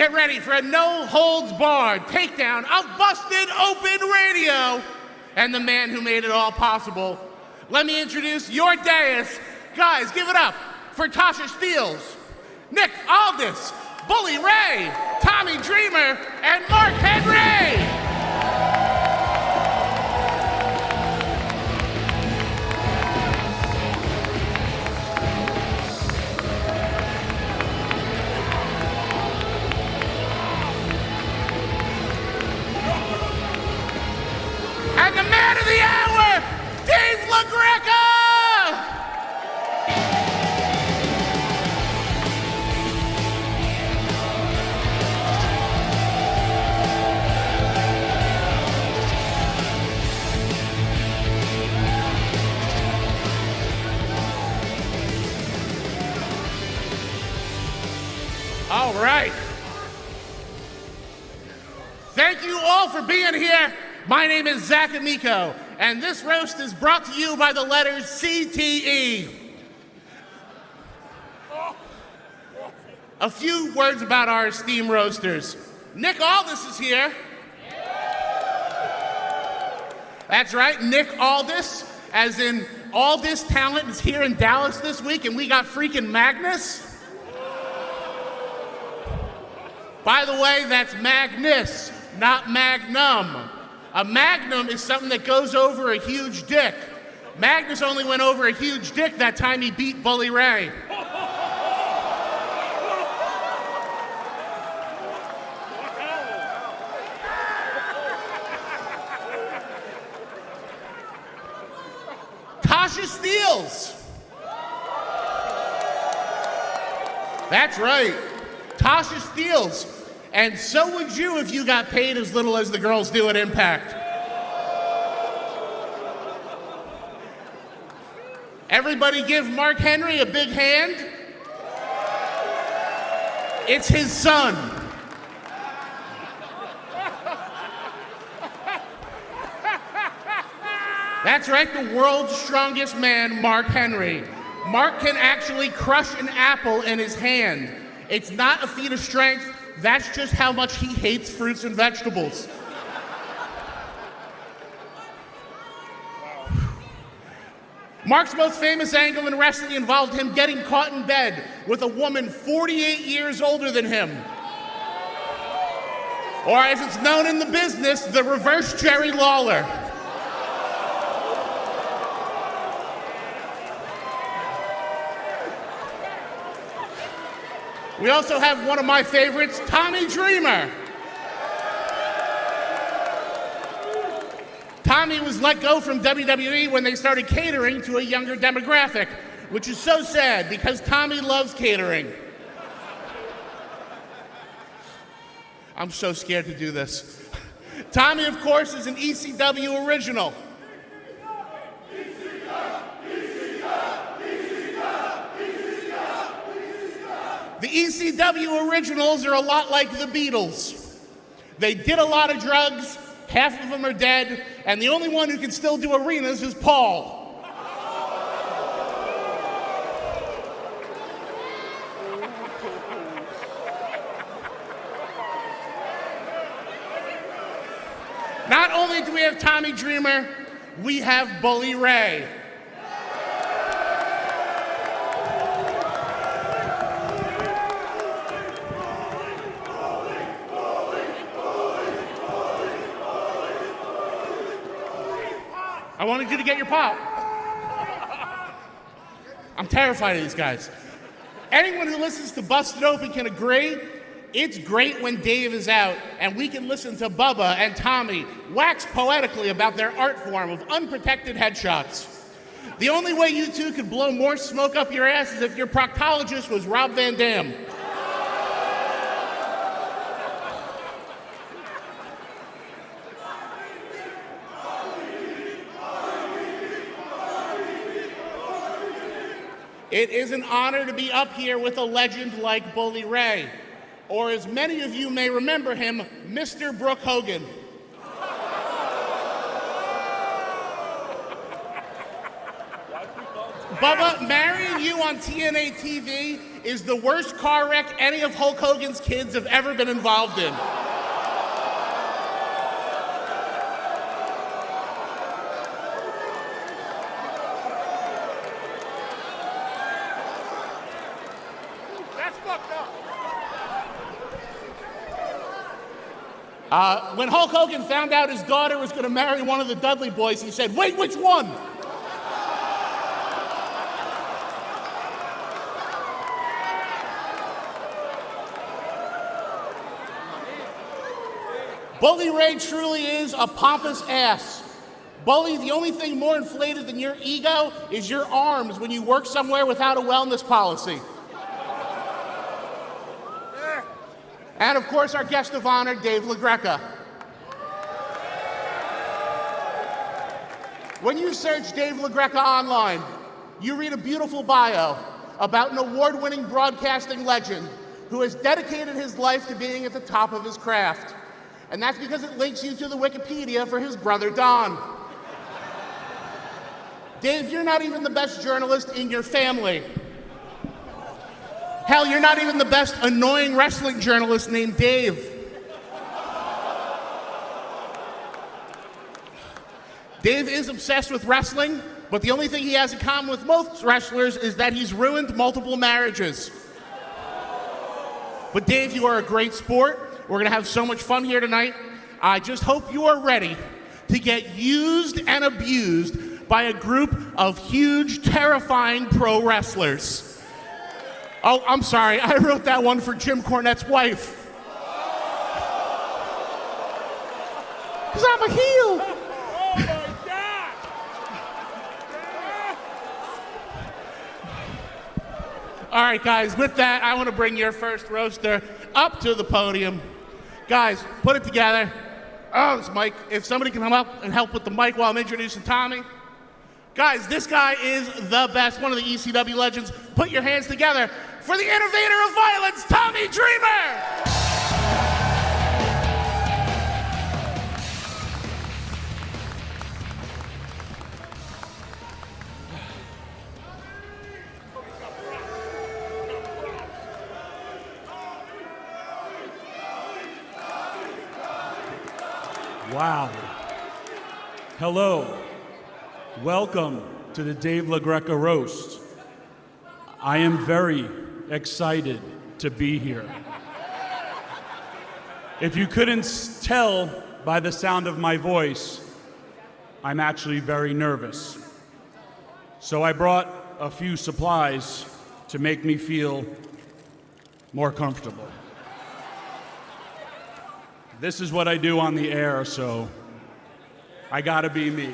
get ready for a no-holds-barred takedown of Busted Open Radio and the man who made it all possible. Let me introduce your dais. Guys, give it up for Tasha Steeles, Nick Aldis, Bully Ray, Tommy Dreamer, and Mark Henry. And the man of the hour, Dave LaGreca! All right. Thank you all for being here. My name is Zach Amico, and this roast is brought to you by the letters CTE. A few words about our esteemed roasters. Nick Aldis is here. That's right, Nick Aldis, as in Aldis Talent, is here in Dallas this week, and we got freaking Magnus. By the way, that's Magnus, not Magnum. A magnum is something that goes over a huge dick. Magnus only went over a huge dick that time he beat Bully Ray. Tasha Steeles. That's right, Tasha Steeles. And so would you if you got paid as little as the girls do at Impact. Everybody give Mark Henry a big hand. It's his son. That's right, the world's strongest man, Mark Henry. Mark can actually crush an apple in his hand. It's not a feat of strength. That's just how much he hates fruits and vegetables. Mark's most famous angle in wrestling involved him getting caught in bed with a woman 48 years older than him. Or as it's known in the business, the reverse Jerry Lawler. We also have one of my favorites, Tommy Dreamer. Tommy was let go from WWE when they started catering to a younger demographic, which is so sad because Tommy loves catering. I'm so scared to do this. Tommy, of course, is an ECW original. The ECW originals are a lot like the Beatles. They did a lot of drugs, half of them are dead, and the only one who can still do arenas is Paul. Not only do we have Tommy Dreamer, we have Bully Ray. I wanted you to get your pop. I'm terrified of these guys. Anyone who listens to Busted Open can agree, it's great when Dave is out and we can listen to Bubba and Tommy wax poetically about their art form of unprotected headshots. The only way you two could blow more smoke up your ass is if your proctologist was Rob Van Dam. It is an honor to be up here with a legend like Bully Ray, or as many of you may remember him, Mr. Brooke Hogan. Bubba, marrying you on TNA TV is the worst car wreck any of Hulk Hogan's kids have ever been involved in. That's fucked up. When Hulk Hogan found out his daughter was going to marry one of the Dudley boys, he said, "Wait, which one?" Bully Ray truly is a pompous ass. Bully, the only thing more inflated than your ego is your arms when you work somewhere without a wellness policy. And of course, our guest of honor, Dave LaGreca. When you search Dave LaGreca online, you read a beautiful bio about an award-winning broadcasting legend who has dedicated his life to being at the top of his craft. And that's because it links you to the Wikipedia for his brother, Don. Dave, you're not even the best journalist in your family. Hell, you're not even the best annoying wrestling journalist named Dave. Dave is obsessed with wrestling, but the only thing he has in common with most wrestlers is that he's ruined multiple marriages. But Dave, you are a great sport. We're gonna have so much fun here tonight. I just hope you are ready to get used and abused by a group of huge, terrifying pro wrestlers. Oh, I'm sorry, I wrote that one for Jim Cornette's wife. Because I'm a heel. Oh my God! All right, guys, with that, I want to bring your first roaster up to the podium. Guys, put it together. Oh, this mic. If somebody can come up and help with the mic while I'm introducing Tommy. Guys, this guy is the best, one of the ECW legends. Put your hands together for the innovator of violence, Tommy Dreamer! Wow. Hello. Welcome to the Dave LaGreca Roast. I am very excited to be here. If you couldn't tell by the sound of my voice, I'm actually very nervous. So I brought a few supplies to make me feel more comfortable. This is what I do on the air, so I gotta be me.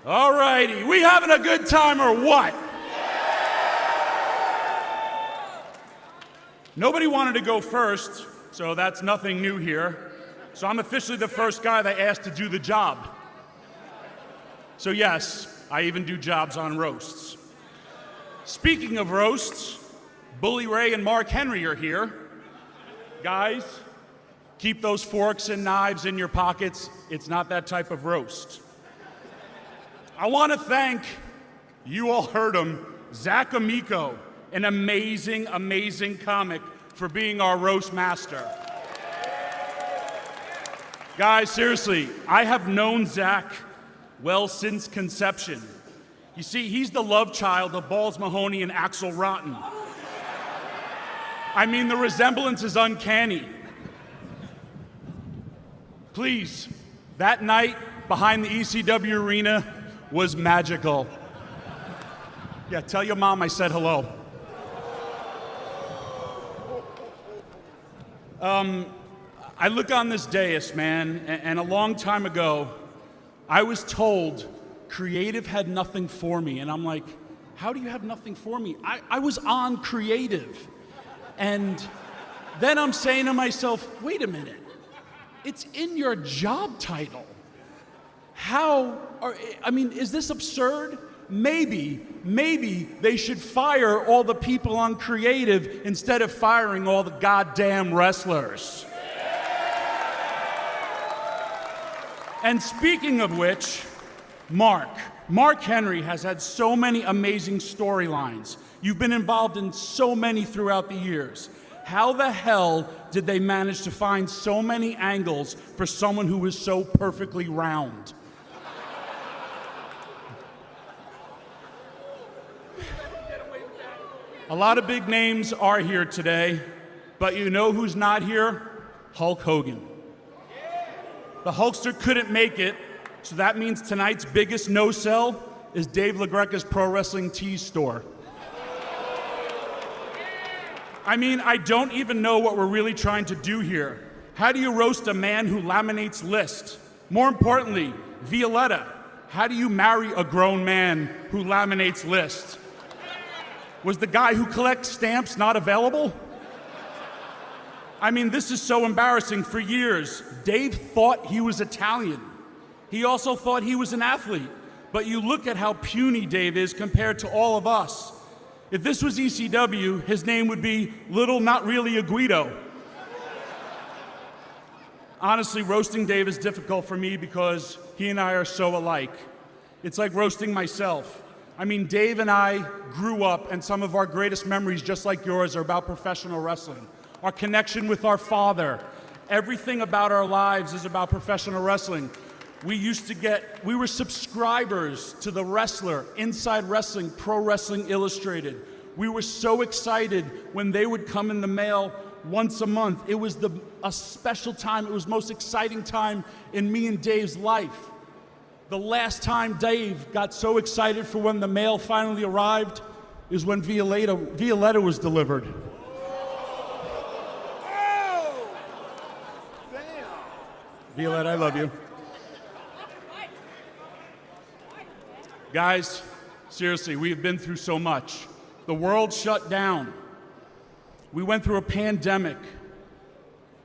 All righty, we having a good time or what? Nobody wanted to go first, so that's nothing new here. So I'm officially the first guy they asked to do the job. So yes, I even do jobs on roasts. Speaking of roasts, Bully Ray and Mark Henry are here. Guys, keep those forks and knives in your pockets. It's not that type of roast. I want to thank, you all heard him, Zach Amico, an amazing, amazing comic, for being our roast master. Guys, seriously, I have known Zach well since conception. You see, he's the love child of Balls Mahoney and Axl Rotten. I mean, the resemblance is uncanny. Please, that night behind the ECW arena was magical. Yeah, tell your mom I said hello. I look on this dais, man, and a long time ago, I was told creative had nothing for me. And I'm like, how do you have nothing for me? I was on creative. And then I'm saying to myself, wait a minute, it's in your job title. Is this absurd? Maybe they should fire all the people on creative instead of firing all the goddamn wrestlers. And speaking of which, Mark Henry has had so many amazing storylines. You've been involved in so many throughout the years. How the hell did they manage to find so many angles for someone who is so perfectly round? A lot of big names are here today, but you know who's not here? Hulk Hogan. The Hulkster couldn't make it, so that means tonight's biggest no-sell is Dave LaGreca's Pro Wrestling Tees store. I mean, I don't even know what we're really trying to do here. How do you roast a man who laminates lists? More importantly, Violetta, how do you marry a grown man who laminates lists? Was the guy who collects stamps not available? I mean, this is so embarrassing. For years, Dave thought he was Italian. He also thought he was an athlete. But you look at how puny Dave is compared to all of us. If this was ECW, his name would be Little Not Really a Guido. Honestly, roasting Dave is difficult for me because he and I are so alike. It's like roasting myself. I mean, Dave and I grew up, and some of our greatest memories, just like yours, are about professional wrestling. Our connection with our father. Everything about our lives is about professional wrestling. We were subscribers to The Wrestler, Inside Wrestling, Pro Wrestling Illustrated. We were so excited when they would come in the mail once a month. It was a special time. It was the most exciting time in me and Dave's life. The last time Dave got so excited for when the mail finally arrived is when Violetta was delivered. Oh! Damn. Violetta, I love you. Guys, seriously, we have been through so much. The world shut down. We went through a pandemic.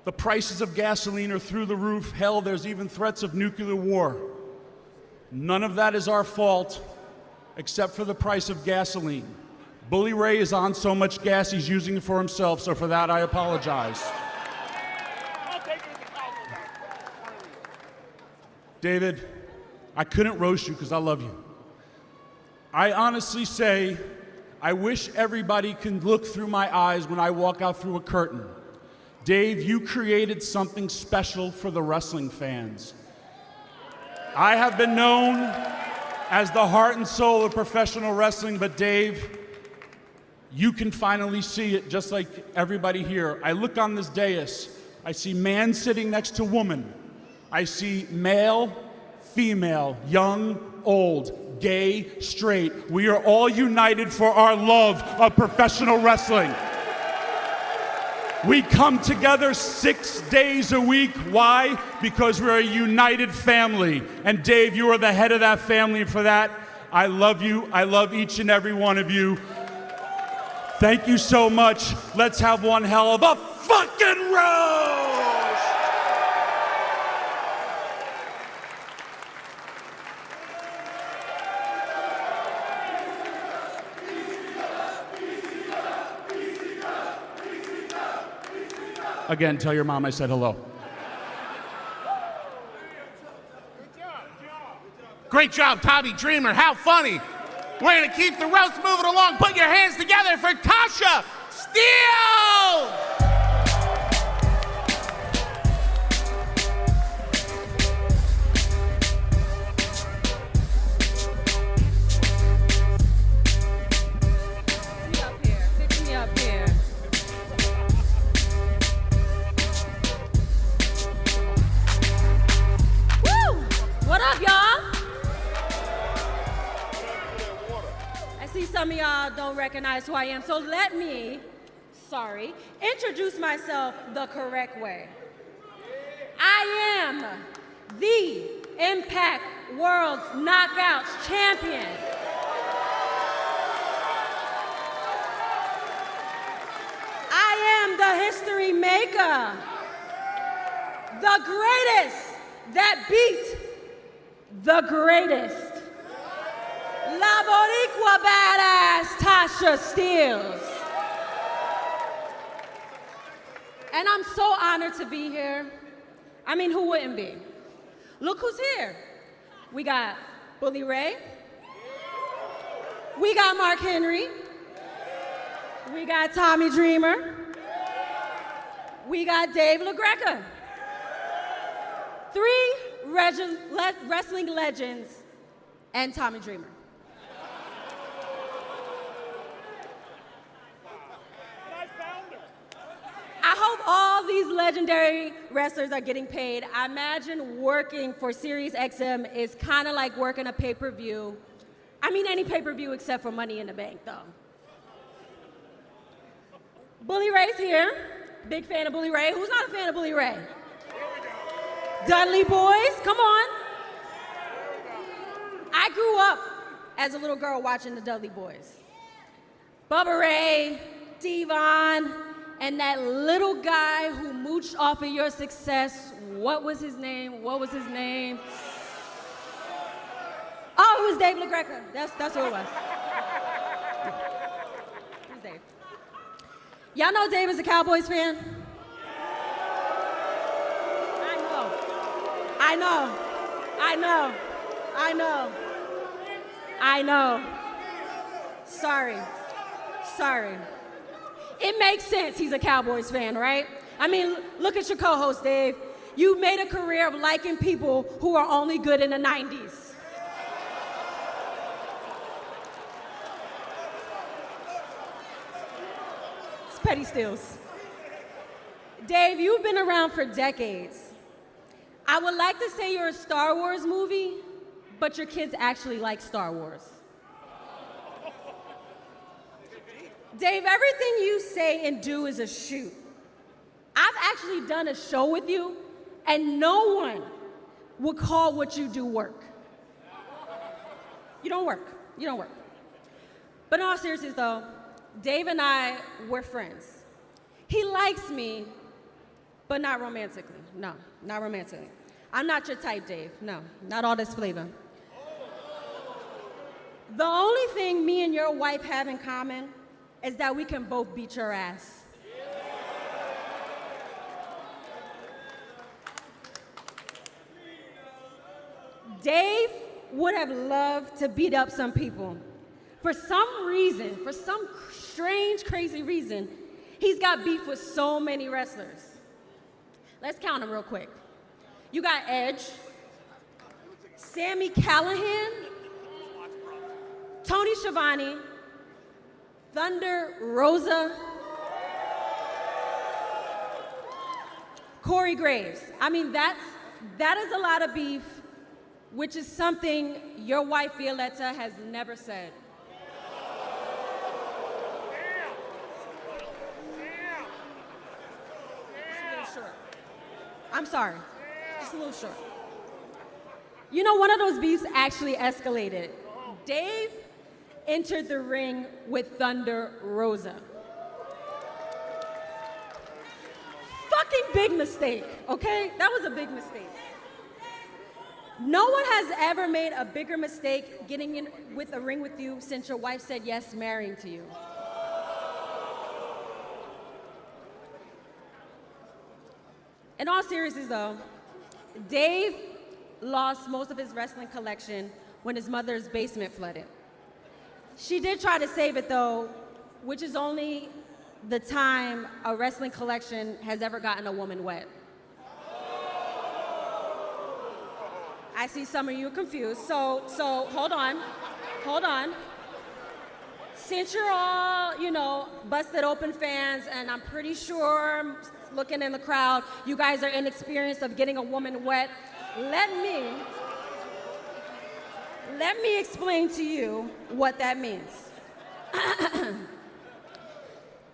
The prices of gasoline are through the roof. Hell, there's even threats of nuclear war. None of that is our fault, except for the price of gasoline. Bully Ray is on so much gas he's using it for himself, so for that I apologize. I'll take it as a compliment. David, I couldn't roast you because I love you. I honestly say, I wish everybody could look through my eyes when I walk out through a curtain. Dave, you created something special for the wrestling fans. I have been known as the heart and soul of professional wrestling, but Dave, you can finally see it just like everybody here. I look on this dais, I see man sitting next to woman. I see male, female, young, old, gay, straight. We are all united for our love of professional wrestling. We come together 6 days a week. Why? Because we're a united family. And Dave, you are the head of that family. And for that, I love you. I love each and every one of you. Thank you so much. Let's have one hell of a fucking roast! Again, tell your mom I said hello. Great job, Tommy Dreamer. How funny. We're going to keep the roast moving along. Put your hands together for Tasha Steele! Fix me up here. Woo! What up, y'all? I see some of y'all don't recognize who I am, so let me, introduce myself the correct way. I am the Impact World Knockouts Champion. I am the history maker, the greatest that beat the greatest. La Boricua badass Tasha Steele. And I'm so honored to be here. I mean, who wouldn't be? look who's here. We got Bully Ray. We got Mark Henry. We got Tommy Dreamer. We got Dave LaGreca. 3 wrestling legends and Tommy Dreamer. I found her. I hope all these legendary wrestlers are getting paid. I imagine working for SiriusXM is kind of like working a pay-per-view. I mean, any pay-per-view except for Money in the Bank, though. Bully Ray's here. Big fan of Bully Ray. Who's not a fan of Bully Ray? Dudley Boys, come on. I grew up as a little girl watching the Dudley Boys. Bubba Ray, Devon, and that little guy who mooched off of your success. What was his name? What was his name? Oh, it was Dave LaGreca. That's who it was. It was Dave. Y'all know Dave is a Cowboys fan? I know. Sorry. It makes sense he's a Cowboys fan, right? I mean, look at your co-host, Dave. You made a career of liking people who are only good in the 90s. It's petty steals. Dave, you've been around for decades. I would like to say you're a Star Wars movie, but your kids actually like Star Wars. Dave, everything you say and do is a shoot. I've actually done a show with you, and no one would call what you do work. You don't work. But in all seriousness, though, Dave and I, we're friends. He likes me, but not romantically. No, not romantically. I'm not your type, Dave. No, not all this flavor. The only thing me and your wife have in common is that we can both beat your ass. Dave would have loved to beat up some people. For some reason, for some strange, crazy reason, he's got beef with so many wrestlers. Let's count them real quick. You got Edge, Sami Callihan, Tony Schiavone, Thunder Rosa, Corey Graves. I mean, that is a lot of beef, which is something your wife Violetta has never said. Just a little short. I'm sorry, just a little short. You know, one of those beefs actually escalated. Dave entered the ring with Thunder Rosa. Fucking big mistake, okay? That was a big mistake. No one has ever made a bigger mistake getting in with a ring with you since your wife said yes marrying to you. In all seriousness though, Dave lost most of his wrestling collection when his mother's basement flooded. She did try to save it though, which is only the time a wrestling collection has ever gotten a woman wet. I see some of you are confused, so hold on. Since you're all, busted open fans, and I'm pretty sure, looking in the crowd, you guys are inexperienced of getting a woman wet, let me explain to you what that means.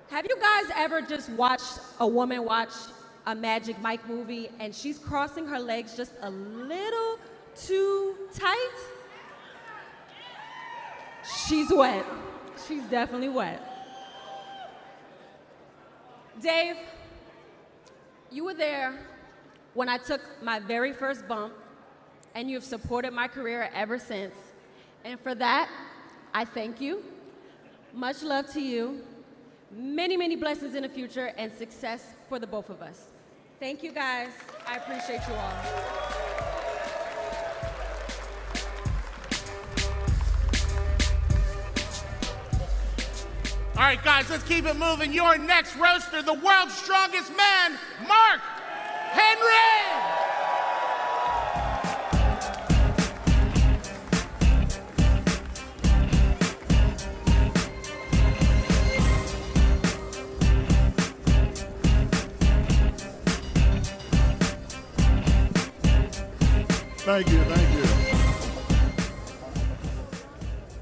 Have you guys ever just watched a woman watch a Magic Mike movie and she's crossing her legs just a little too tight? She's wet. She's definitely wet. Dave, you were there when I took my very first bump, and you've supported my career ever since. And for that, I thank you. Much love to you. Many, many blessings in the future and success for the both of us. Thank you guys. I appreciate you all. All right, guys, let's keep it moving. Your next roaster, the world's strongest man, Mark Henry! Thank you, thank you.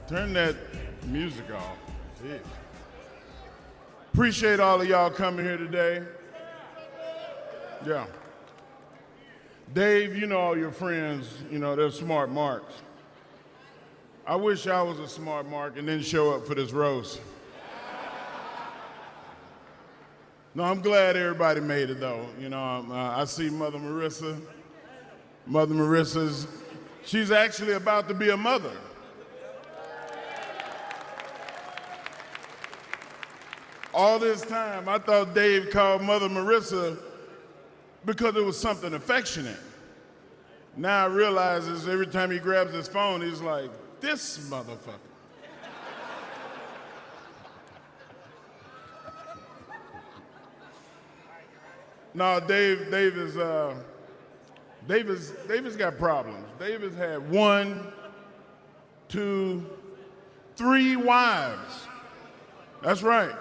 Turn that music off. Jeez. Appreciate all of y'all coming here today. Yeah. Dave, you know all your friends, you know, they're smart marks. I wish I was a smart mark and didn't show up for this roast. No, I'm glad everybody made it though. You know, I see Mother Marissa. Mother Marissa's, she's actually about to be a mother. All this time, I thought Dave called Mother Marissa because it was something affectionate. Now I realize is every time he grabs his phone, he's like, this motherfucker. No, David's got problems. David's had 1, 2, 3 wives. That's right.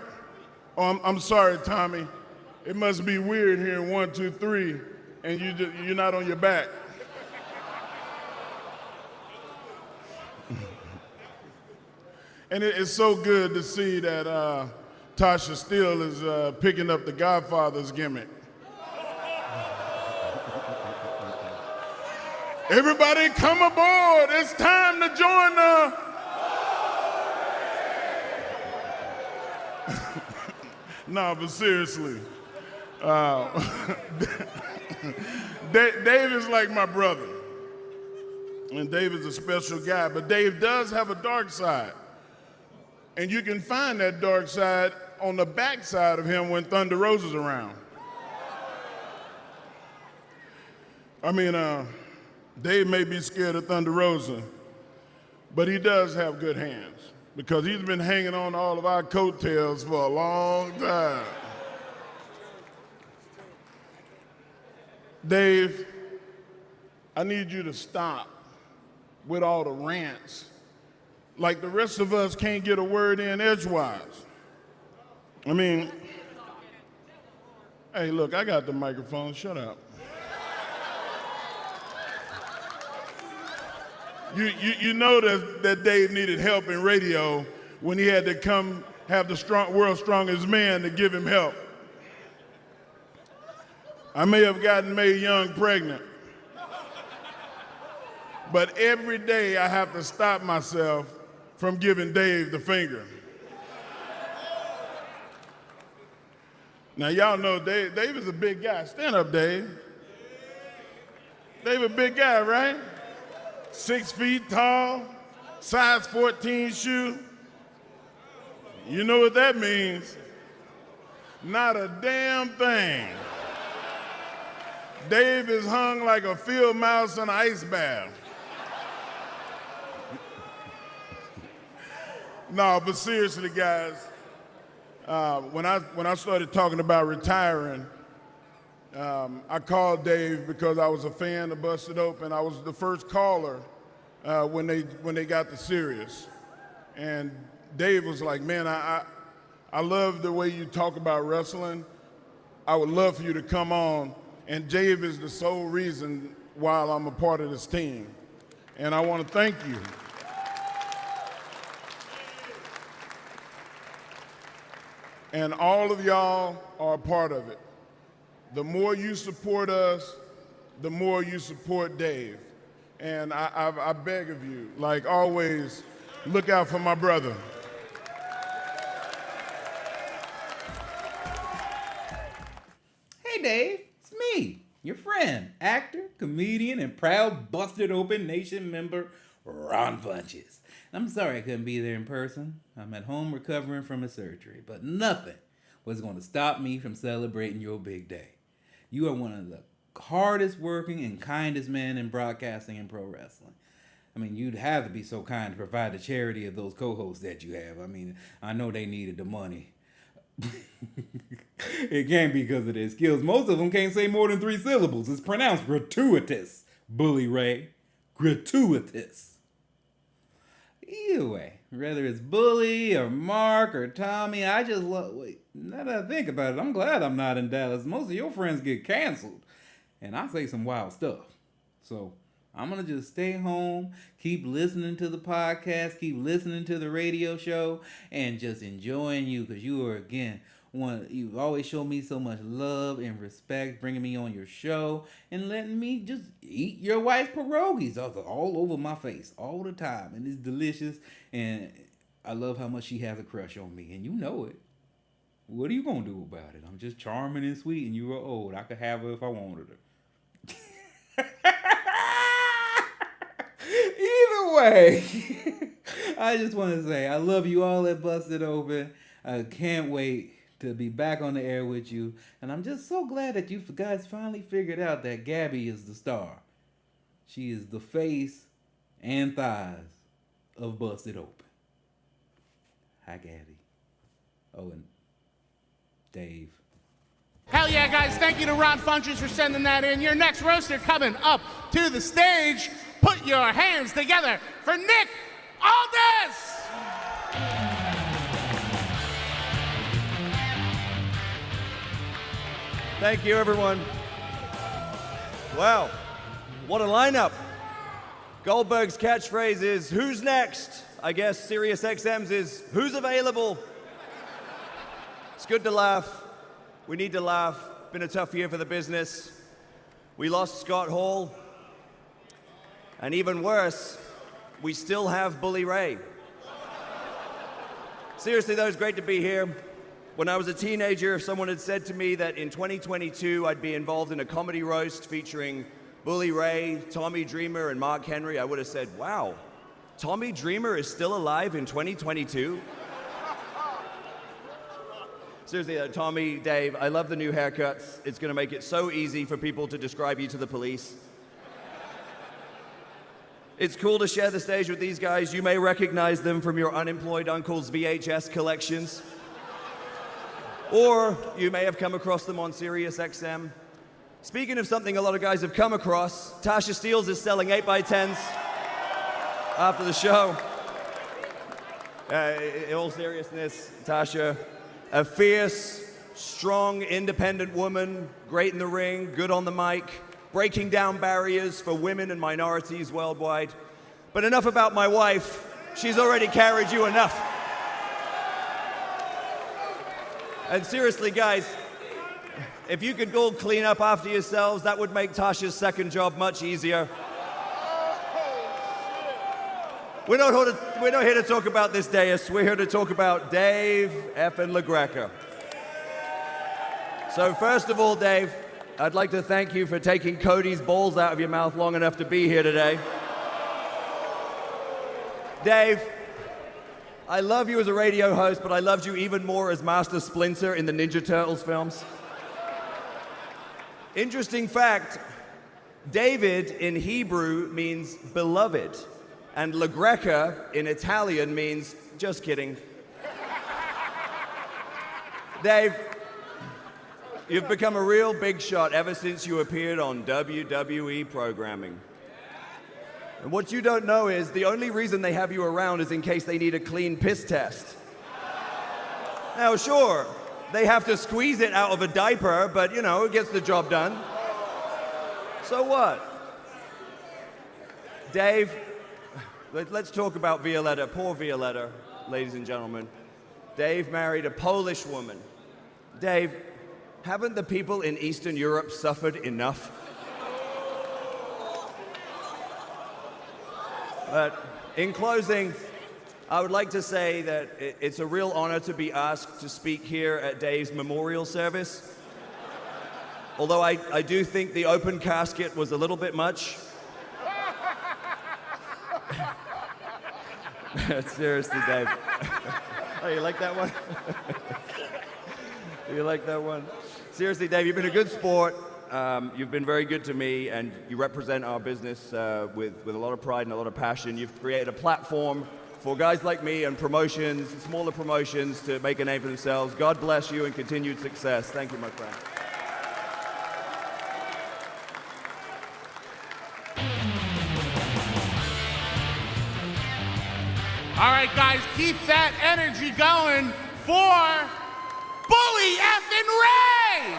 Oh, I'm sorry, Tommy. It must be weird hearing 1, 2, 3, and you're not on your back. And it's so good to see that Tasha Steele is picking up the Godfather's gimmick. Everybody come aboard. It's time to join the... No, but seriously. Dave is like my brother. And Dave is a special guy. But Dave does have a dark side. And you can find that dark side on the backside of him when Thunder Rosa's around. I mean, Dave may be scared of Thunder Rosa, but he does have good hands because he's been hanging on to all of our coattails for a long time. Dave, I need you to stop with all the rants. Like the rest of us can't get a word in edgewise. I mean, hey, look, I got the microphone, shut up. You know that Dave needed help in radio when he had to come have the world's strongest man to give him help. I may have gotten Mae Young pregnant, but every day I have to stop myself from giving Dave the finger. Now y'all know Dave is a big guy. Stand up, Dave. Dave a big guy, right? 6 feet tall, size 14 shoe. You know what that means? Not a damn thing. Dave is hung like a field mouse in an ice bath. No, but seriously, guys, when I started talking about retiring, I called Dave because I was a fan of Busted Open. I was the first caller when they got the Sirius. And Dave was like, man, I love the way you talk about wrestling. I would love for you to come on. And Dave is the sole reason why I'm a part of this team. And I want to thank you. And all of y'all are a part of it. The more you support us, the more you support Dave. And I beg of you, like always, look out for my brother. Hey Dave, it's me, your friend, actor, comedian, and proud Busted Open Nation member, Ron Funches. I'm sorry I couldn't be there in person. I'm at home recovering from a surgery, but nothing was going to stop me from celebrating your big day. You are one of the hardest working and kindest men in broadcasting and pro wrestling. I mean, you'd have to be so kind to provide the charity of those co-hosts that you have. I mean, I know they needed the money. It can't be because of their skills. Most of them can't say more than 3 syllables. It's pronounced gratuitous, Bully Ray. Gratuitous. Either way, whether it's Bully or Mark or Tommy, I just love... Wait, now that I think about it, I'm glad I'm not in Dallas. Most of your friends get canceled. And I say some wild stuff. So... I'm going to just stay home, keep listening to the podcast, keep listening to the radio show, and just enjoying you because you are, again, you've always shown me so much love and respect, bringing me on your show and letting me just eat your wife's pierogies all over my face all the time. And it's delicious, and I love how much she has a crush on me, and you know it. What are you going to do about it? I'm just charming and sweet, and you are old. I could have her if I wanted her. Either way, I just want to say I love you all at Busted Open. I can't wait to be back on the air with you. And I'm just so glad that you guys finally figured out that Gabby is the star. She is the face and thighs of Busted Open. Hi, Gabby. Oh, and Dave. Hell yeah, guys. Thank you to Ron Funches for sending that in. Your next roaster coming up to the stage. Put your hands together for Nick Aldis! Thank you, everyone. Wow, what a lineup. Goldberg's catchphrase is, "Who's next?" I guess Sirius XM's is, "Who's available?" It's good to laugh. We need to laugh. Been a tough year for the business. We lost Scott Hall. And even worse, we still have Bully Ray. Seriously, though, it's great to be here. When I was a teenager, if someone had said to me that in 2022 I'd be involved in a comedy roast featuring Bully Ray, Tommy Dreamer, and Mark Henry, I would have said, wow, Tommy Dreamer is still alive in 2022? Seriously, Tommy, Dave, I love the new haircuts. It's going to make it so easy for people to describe you to the police. It's cool to share the stage with these guys. You may recognize them from your unemployed uncle's VHS collections. Or you may have come across them on Sirius XM. Speaking of something a lot of guys have come across, Tasha Steeles is selling 8x10s after the show. In all seriousness, Tasha, a fierce, strong, independent woman, great in the ring, good on the mic, breaking down barriers for women and minorities worldwide. But enough about my wife. She's already carried you enough. And seriously, guys, if you could go clean up after yourselves, that would make Tasha's second job much easier. We're not here to talk about this dais. We're here to talk about Dave effing LaGreca. So first of all, Dave, I'd like to thank you for taking Cody's balls out of your mouth long enough to be here today. Dave, I love you as a radio host, but I loved you even more as Master Splinter in the Ninja Turtles films. Interesting fact, David in Hebrew means beloved, and LaGreca in Italian means just kidding. Dave, you've become a real big shot ever since you appeared on WWE programming. And what you don't know is the only reason they have you around is in case they need a clean piss test. Now, sure, they have to squeeze it out of a diaper, but, you know, it gets the job done. So what? Dave, let's talk about Violetta. Poor Violetta, ladies and gentlemen. Dave married a Polish woman. Dave, haven't the people in Eastern Europe suffered enough? But in closing, I would like to say that it's a real honor to be asked to speak here at Dave's memorial service. Although I do think the open casket was a little bit much. Seriously, Dave. Oh, you like that one? You like that one? Seriously, Dave, you've been a good sport. You've been very good to me, and you represent our business with a lot of pride and a lot of passion. You've created a platform for guys like me and promotions, smaller promotions, to make a name for themselves. God bless you and continued success. Thank you, my friend. All right, guys, keep that energy going for Bully Effin' Ray!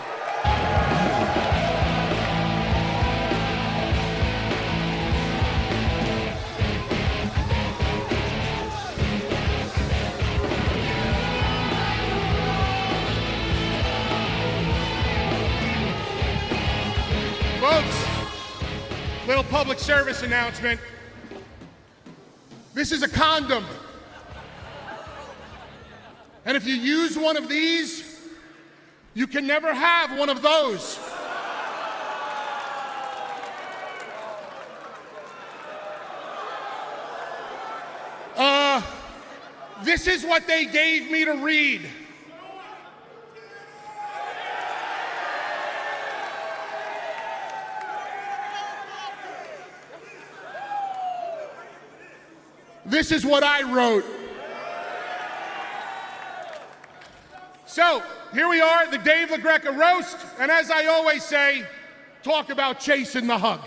Folks, little public service announcement. This is a condom. And if you use one of these, you can never have one of those. This is what they gave me to read. This is what I wrote. So, here we are, the Dave LaGreca roast, and as I always say, talk about chasing the hug.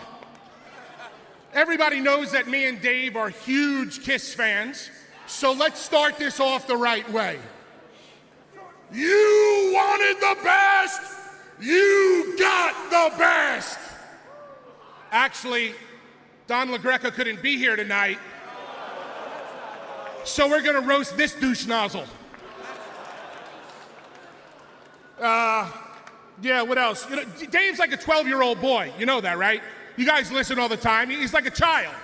Everybody knows that me and Dave are huge Kiss fans, so let's start this off the right way. You wanted the best, you got the best. Actually, Don LaGreca couldn't be here tonight, so we're gonna roast this douche nozzle. Yeah, what else? You know, Dave's like a 12-year-old boy. You know that, right? You guys listen all the time. He's like a child.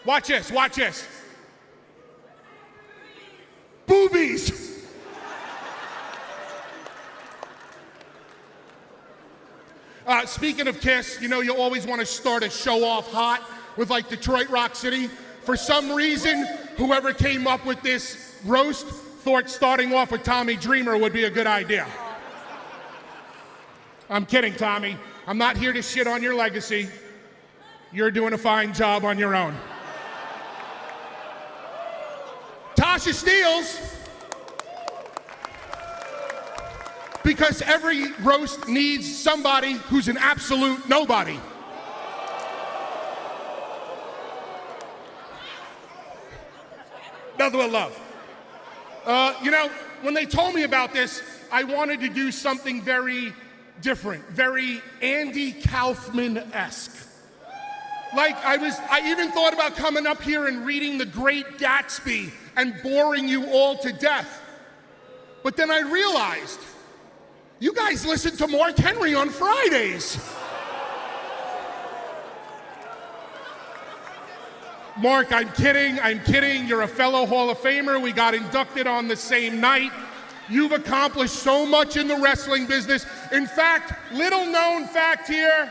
Watch this, watch this. Boobies. Speaking of Kiss, you know you always want to start a show off hot with like Detroit Rock City. For some reason, whoever came up with this roast thought starting off with Tommy Dreamer would be a good idea. I'm kidding, Tommy. I'm not here to shit on your legacy. You're doing a fine job on your own. Tasha Steeles, because every roast needs somebody who's an absolute nobody. Nothing but love. You know, when they told me about this, I wanted to do something very different, very Andy Kaufman-esque. Like, I even thought about coming up here and reading The Great Gatsby and boring you all to death. But then I realized, you guys listen to Mark Henry on Fridays. Mark, I'm kidding. You're a fellow Hall of Famer. We got inducted on the same night. You've accomplished so much in the wrestling business. In fact, little known fact here,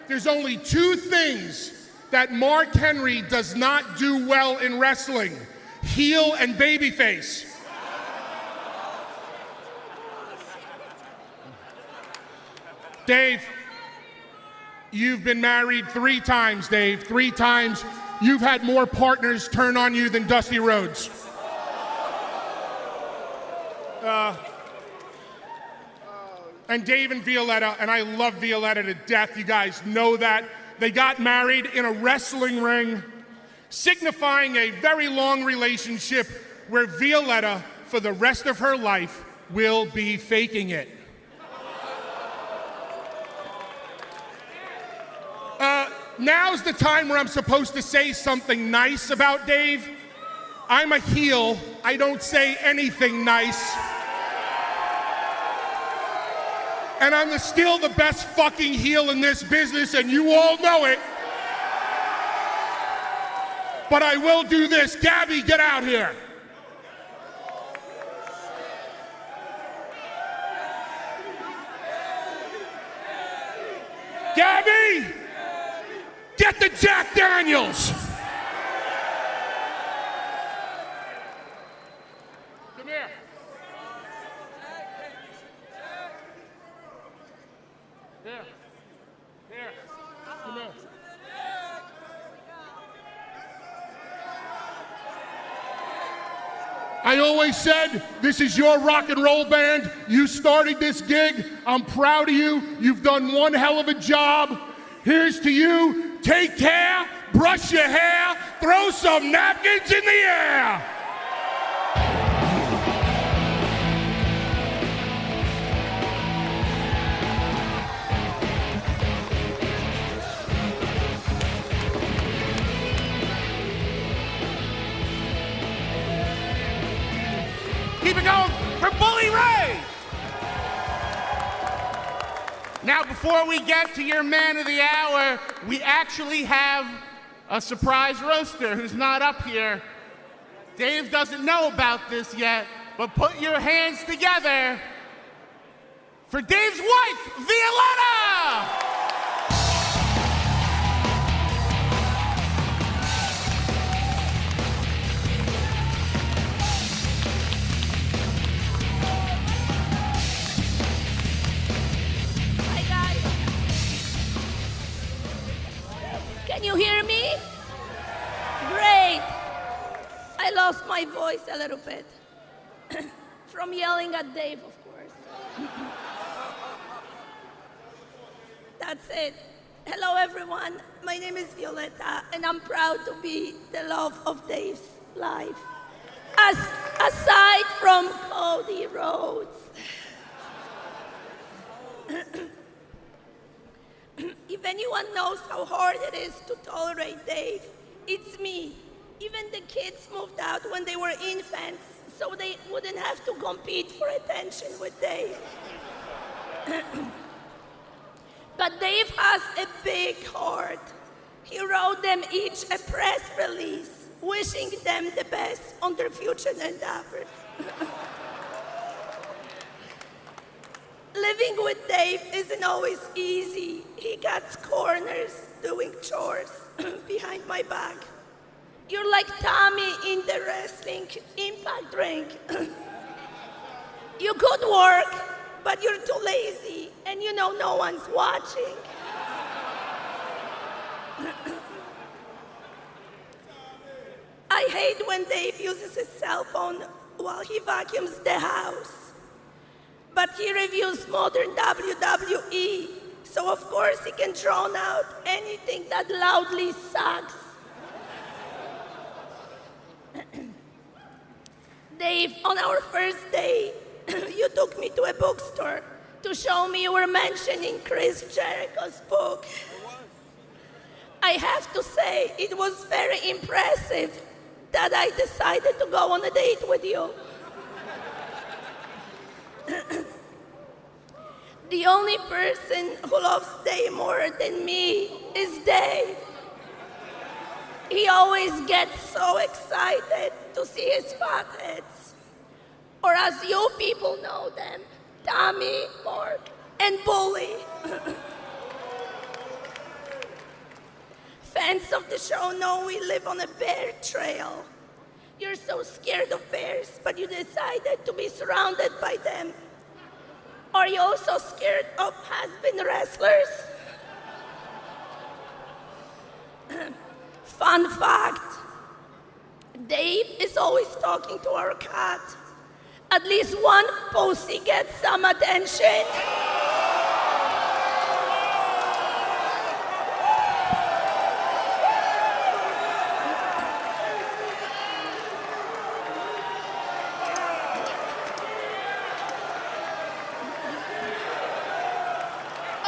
there's only two things that Mark Henry does not do well in wrestling: heel and babyface. Dave, you've been married 3 times, Dave. 3 times. You've had more partners turn on you than Dusty Rhodes. And Dave and Violetta, and I love Violetta to death, you guys know that. They got married in a wrestling ring, signifying a very long relationship where Violetta, for the rest of her life, will be faking it. Now's the time where I'm supposed to say something nice about Dave. I'm a heel. I don't say anything nice. And I'm still the best fucking heel in this business, and you all know it. But I will do this. Gabby, get out here. Gabby! Get the Jack Daniels! Come here. Here. I always said, this is your rock and roll band. You started this gig. I'm proud of you. You've done one hell of a job. Here's to you. Take care, brush your hair, throw some napkins in the air. Keep it going for Bully Ray. Now, before we get to your man of the hour, we actually have a surprise roaster who's not up here. Dave doesn't know about this yet, but put your hands together for Dave's wife, Violetta! Can you hear me? Great. I lost my voice a little bit. From yelling at Dave, of course. That's it. Hello, everyone. My name is Violetta, and I'm proud to be the love of Dave's life. Aside from Cody Rhodes. If anyone knows how hard it is to tolerate Dave, it's me. Even the kids moved out when they were infants, so they wouldn't have to compete for attention with Dave. But Dave has a big heart. He wrote them each a press release, wishing them the best on their future endeavors. Living with Dave isn't always easy. He cuts corners doing chores behind my back. You're like Tommy in the wrestling Impact ring. You could work, but you're too lazy, and you know no one's watching. I hate when Dave uses his cell phone while he vacuums the house. But he reviews modern WWE, so of course he can drown out anything that loudly sucks. Dave, on our first day, you took me to a bookstore to show me you were mentioning Chris Jericho's book. I have to say, it was very impressive that I decided to go on a date with you. The only person who loves Dave more than me is Dave. He always gets so excited to see his fatheads, or as you people know them, Tommy, Mark, and Bully. Fans of the show know we live on a bear trail. You're so scared of bears, but you decided to be surrounded by them. Are you also scared of has-been wrestlers? Fun fact, Dave is always talking to our cat. At least one pussy gets some attention.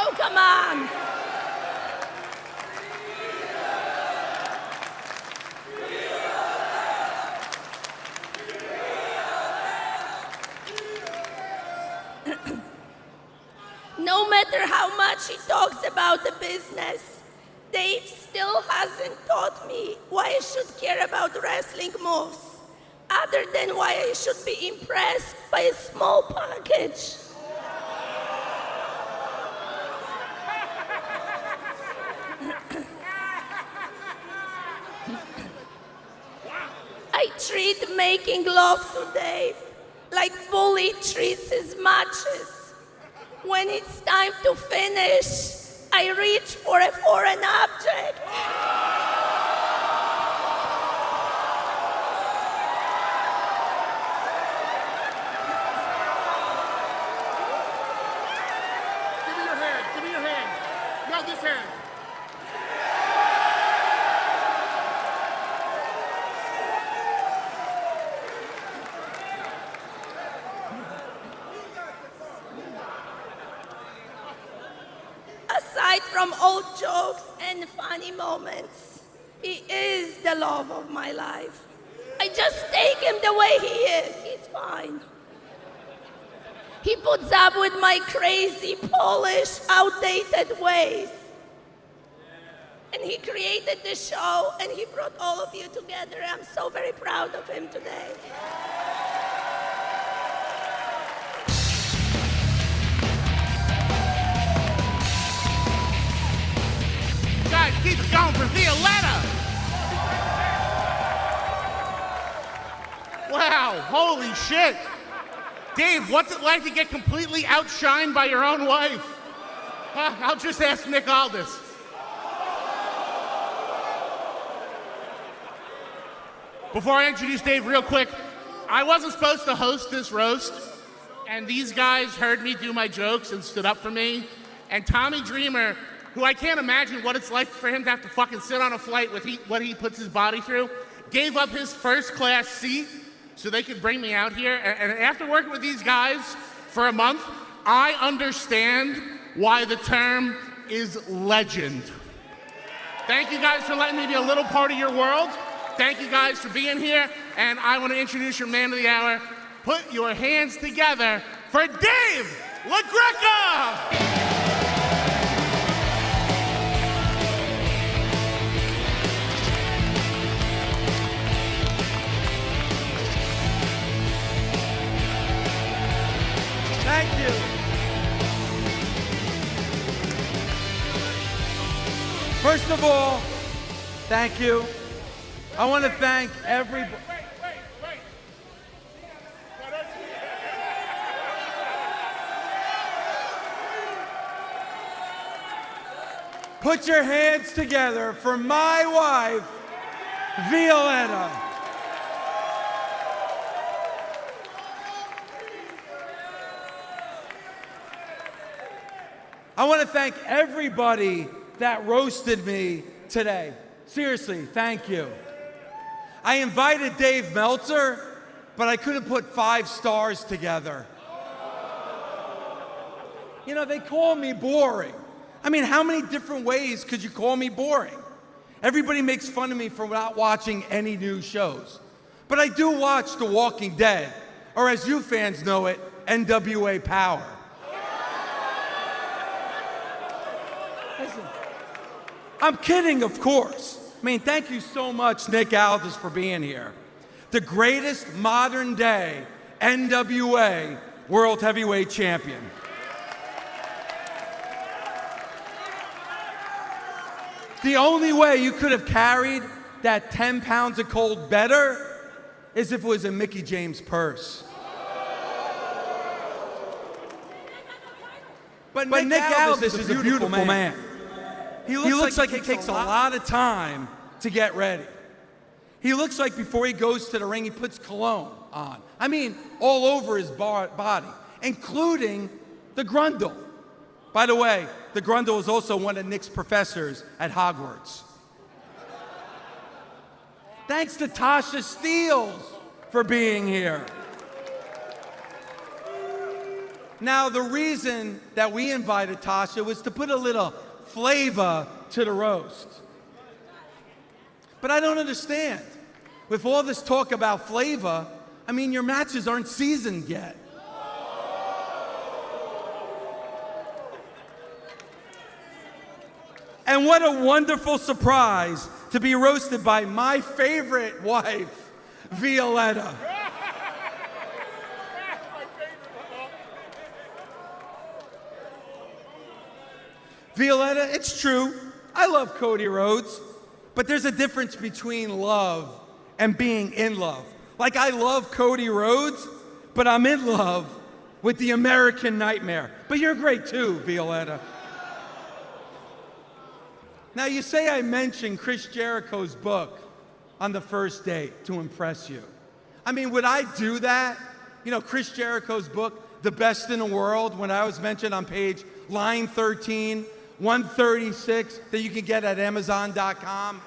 Oh, come on. No matter how much he talks about the business, Dave still hasn't taught me why I should care about wrestling moves, other than why I should be impressed by a small package. I treat making love to Dave like Bully treats his matches. When it's time to finish, I reach for a foreign object. aside from old jokes and funny moments, he is the love of my life. I just take him the way he is. He's fine. He puts up with my crazy, Polish, outdated ways. And he created the show, and he brought all of you together. I'm so very proud of him today. Guys, keep it going for Violetta. Wow, holy shit. Dave, what's it like to get completely outshined by your own wife? I'll just ask Nick Aldis. Before I introduce Dave real quick, I wasn't supposed to host this roast, and these guys heard me do my jokes and stood up for me. And Tommy Dreamer, who I can't imagine what it's like for him to have to fucking sit on a flight with what he puts his body through, gave up his first class seat so they could bring me out here. And after working with these guys for a month, I understand why the term is legend. Thank you guys for letting me be a little part of your world. Thank you guys for being here. And I want to introduce your man of the hour. Put your hands together for Dave LaGreca! Thank you. First of all, thank you. I want to thank everybody. Put your hands together for my wife, Violetta. I want to thank everybody that roasted me today. Seriously, thank you. I invited Dave Meltzer, but I couldn't put 5 stars together. You know, they call me boring. I mean, how many different ways could you call me boring? Everybody makes fun of me for not watching any new shows. But I do watch The Walking Dead, or as you fans know it, NWA Power. Listen, I'm kidding, of course. I mean, thank you so much, Nick Aldis, for being here. The greatest modern day NWA World Heavyweight Champion. The only way you could have carried that 10 pounds of cold better is if it was a Mickey James purse. But Nick Aldis is a beautiful man. He looks like he takes a lot of time to get ready. He looks like before he goes to the ring, he puts cologne on. I mean, all over his body, including the grundle. By the way, the grundle is also one of Nick's professors at Hogwarts. Thanks to Tasha Steeles for being here. Now, the reason that we invited Tasha was to put a little flavor to the roast. But I don't understand. With all this talk about flavor, I mean, your matches aren't seasoned yet. And what a wonderful surprise to be roasted by my favorite wife, Violetta. Violetta, it's true, I love Cody Rhodes, but there's a difference between love and being in love. Like, I love Cody Rhodes, but I'm in love with the American Nightmare. But you're great too, Violetta. Now, you say I mentioned Chris Jericho's book on the first date to impress you. I mean, would I do that? You know, Chris Jericho's book, The Best in the World, when I was mentioned on page line 13, 136, that you can get at Amazon.com.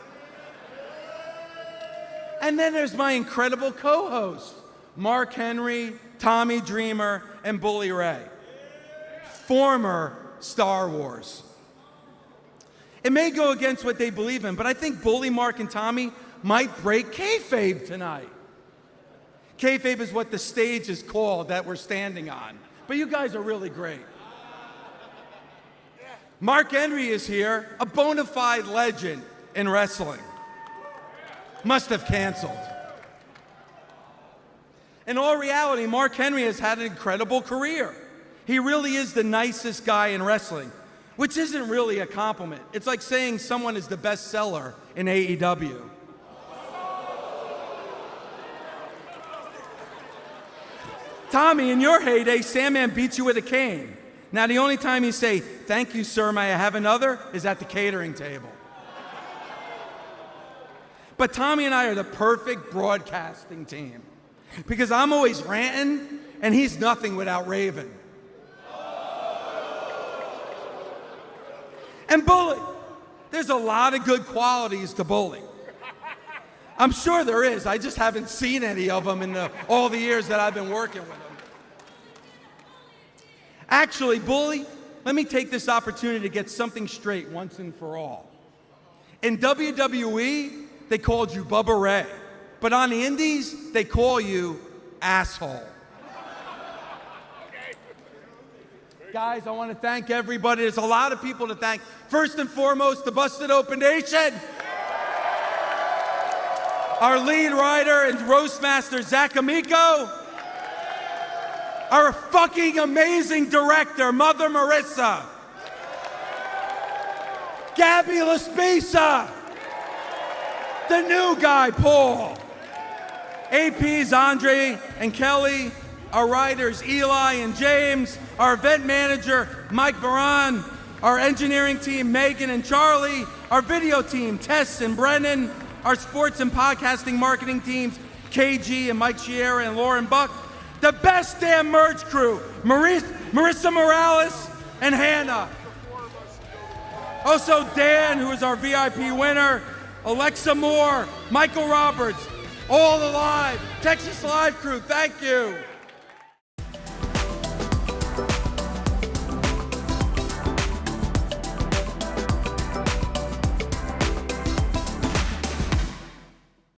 And then there's my incredible co-host, Mark Henry, Tommy Dreamer, and Bully Ray, former Star Wars. It may go against what they believe in, but I think Bully, Mark, and Tommy might break kayfabe tonight. Kayfabe is what the stage is called that we're standing on. But you guys are really great. Mark Henry is here, a bona fide legend in wrestling. Must have canceled. In all reality, Mark Henry has had an incredible career. He really is the nicest guy in wrestling, which isn't really a compliment. It's like saying someone is the best seller in AEW. Tommy, in your heyday, Sandman beat you with a cane. Now, the only time you say, "Thank you, sir, may I have another?" is at the catering table. But Tommy and I are the perfect broadcasting team because I'm always ranting and he's nothing without raving. And Bully, there's a lot of good qualities to Bully. I'm sure there is. I just haven't seen any of them in all the years that I've been working with him. Actually, Bully, let me take this opportunity to get something straight once and for all. In WWE, they called you Bubba Ray. But on the Indies, they call you asshole. Guys, I want to thank everybody. There's a lot of people to thank. First and foremost, the Busted Open Nation. Our lead writer and roast master, Zach Amico. Our fucking amazing director, Mother Marissa. Gabby Laspisa. The new guy, Paul. APs, Andre and Kelly. Our writers, Eli and James. Our event manager, Mike Baran. Our engineering team, Megan and Charlie. Our video team, Tess and Brennan. Our sports and podcasting marketing teams, KG and Mike Sierra and Lauren Buck. The best damn merch crew, Marissa Morales and Hannah. Also Dan, who is our VIP winner, Alexa Moore, Michael Roberts, all the live, Texas Live crew, thank you.